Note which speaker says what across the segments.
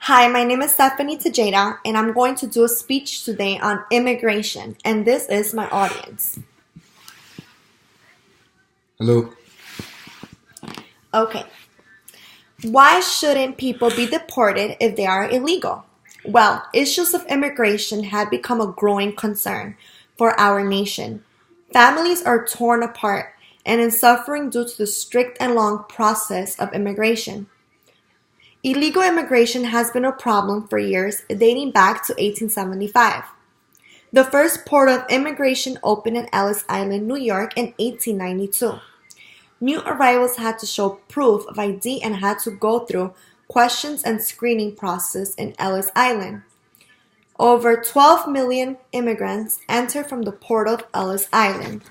Speaker 1: Hi, my name is Stephanie Tejeda, and I'm going to do a speech today on immigration, and this is my audience.
Speaker 2: Hello.
Speaker 1: Okay. Why shouldn't people be deported if they are illegal? Well, issues of immigration had become a growing concern for our nation. Families are torn apart and in suffering due to the strict and long process of immigration. Illegal immigration has been a problem for years, dating back to 1875. The first port of immigration opened at Ellis Island, New York in 1892. New arrivals had to show proof of ID and had to go through questions and screening process in Ellis Island. Over 12 million immigrants enter from the port of Ellis Island.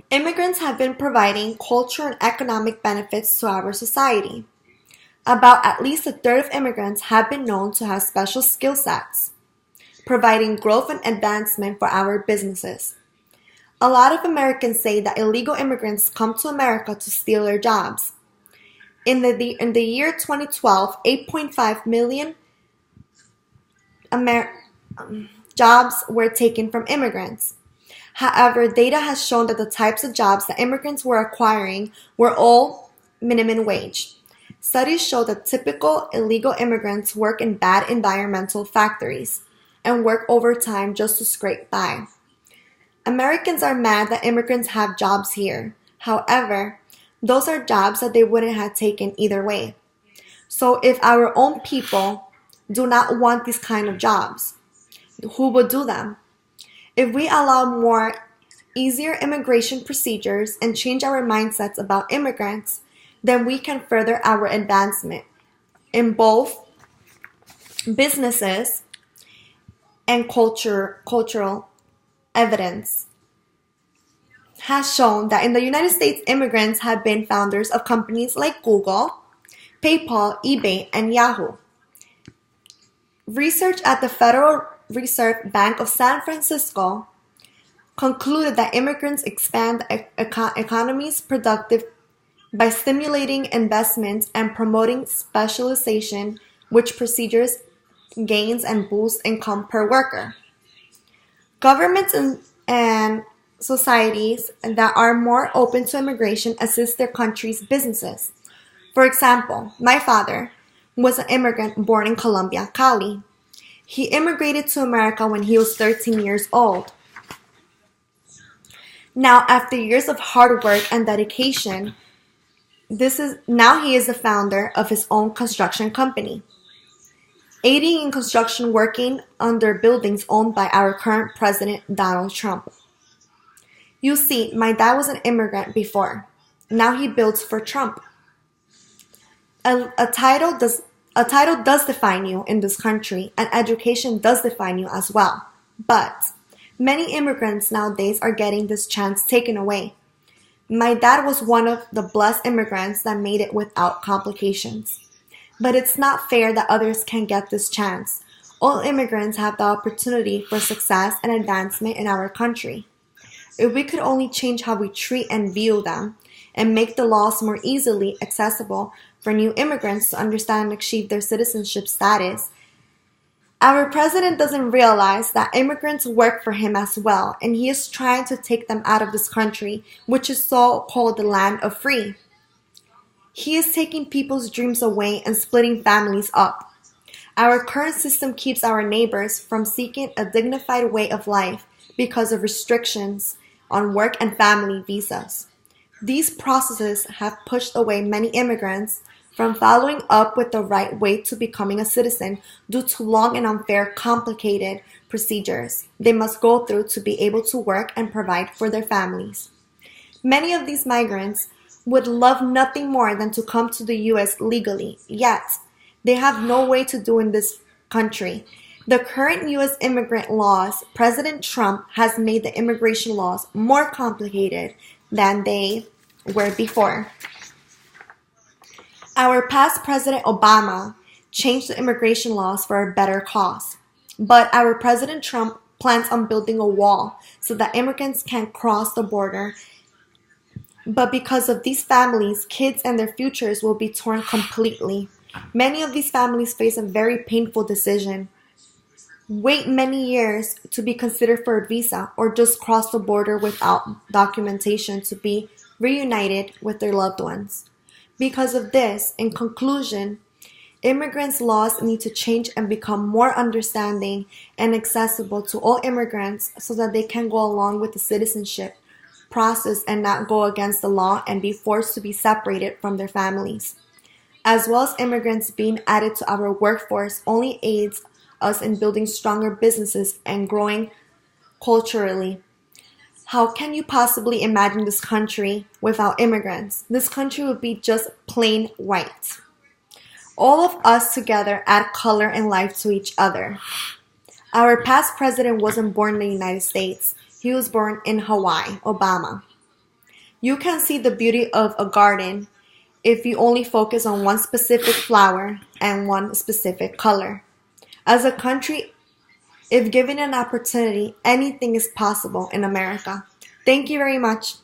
Speaker 1: Immigrants have been providing cultural and economic benefits to our society. About at least a third of immigrants have been known to have special skill sets, providing growth and advancement for our businesses. A lot of Americans say that illegal immigrants come to America to steal their jobs. In the year 2012, 8.5 million jobs were taken from immigrants. However, data has shown that the types of jobs that immigrants were acquiring were all minimum wage. Studies show that typical illegal immigrants work in bad environmental factories and work overtime just to scrape by. Americans are mad that immigrants have jobs here. However, those are jobs that they wouldn't have taken either way. So if our own people do not want these kind of jobs, who would do them? If we allow more easier immigration procedures and change our mindsets about immigrants, then we can further our advancement in both businesses and cultural evidence has shown that in the United States, immigrants have been founders of companies like Google, PayPal, eBay, and Yahoo. Research at the Federal Reserve Bank of San Francisco concluded that immigrants expand economies productive by stimulating investments and promoting specialization, which procedures gains and boosts income per worker. Governments and societies that are more open to immigration assist their country's businesses. For example, my father was an immigrant born in Colombia, Cali. He immigrated to America when he was 13 years old. Now, after years of hard work and dedication, now he is the founder of his own construction company, aiding in construction working under buildings owned by our current president, Donald Trump. You see, my dad was an immigrant before. Now he builds for Trump. A title does define you in this country, and education does define you as well. But many immigrants nowadays are getting this chance taken away. My dad was one of the blessed immigrants that made it without complications. But it's not fair that others can get this chance. All immigrants have the opportunity for success and advancement in our country. If we could only change how we treat and view them and make the laws more easily accessible for new immigrants to understand and achieve their citizenship status. Our president doesn't realize that immigrants work for him as well, and he is trying to take them out of this country, which is so-called the land of free. He is taking people's dreams away and splitting families up. Our current system keeps our neighbors from seeking a dignified way of life because of restrictions on work and family visas. These processes have pushed away many immigrants from following up with the right way to becoming a citizen due to long and unfair, complicated procedures they must go through to be able to work and provide for their families. Many of these migrants would love nothing more than to come to the U.S. legally, yet they have no way to do in this country. The current U.S. immigrant laws, President Trump has made the immigration laws more complicated than they were before. Our past President Obama changed the immigration laws for a better cause. But our President Trump plans on building a wall so that immigrants can't cross the border. But because of these families, kids and their futures will be torn completely. Many of these families face a very painful decision: wait many years to be considered for a visa, or just cross the border without documentation to be reunited with their loved ones. Because of this, in conclusion, immigrants' laws need to change and become more understanding and accessible to all immigrants so that they can go along with the citizenship process and not go against the law and be forced to be separated from their families. As well as immigrants being added to our workforce only aids us in building stronger businesses and growing culturally. How can you possibly imagine this country without immigrants? This country would be just plain white. All of us together add color and life to each other. Our past president wasn't born in the United States. He was born in Hawaii, Obama. You can see the beauty of a garden if you only focus on one specific flower and one specific color. As a country, if given an opportunity, anything is possible in America. Thank you very much.